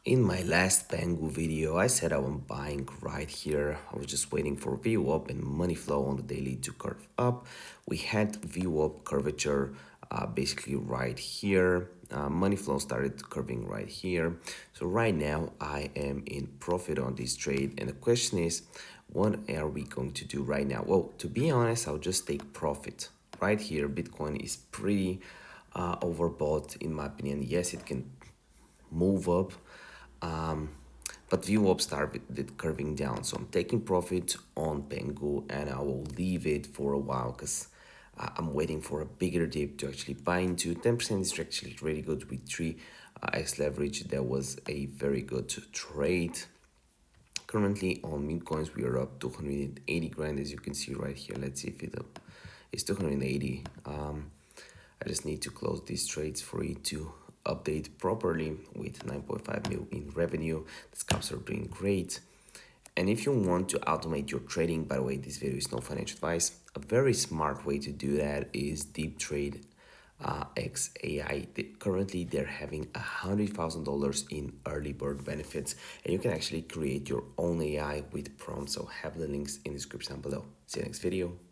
In my last PENGU video, I said I was buying right here. I was just waiting for VWAP and money flow on the daily to curve up. We had VWAP curvature basically right here. Money flow started curving right here. So right now I am in profit on this trade. And the question is, what are we going to do right now? Well, to be honest, I'll just take profit. Right here, Bitcoin is pretty overbought in my opinion. Yes, it can move up, um, but VWAP started curving down. So I'm taking profit on Pengu and I will leave it for a while because I'm waiting for a bigger dip to actually buy into. 10% is actually really good with 3x leverage. That was a very good trade. Currently on meme coins, we are up 280 grand, as you can see right here. Let's see if it's 280. I just need to close these trades for it to update properly with 9.5 mil in revenue. The scalps are doing great. And if you want to automate your trading, by the way, this video is no financial advice. A very smart way to do that is deep trade XAI. Currently, they're having $100,000 in early bird benefits, and you can actually create your own AI with prompts. So have the links in the description below. See you next video.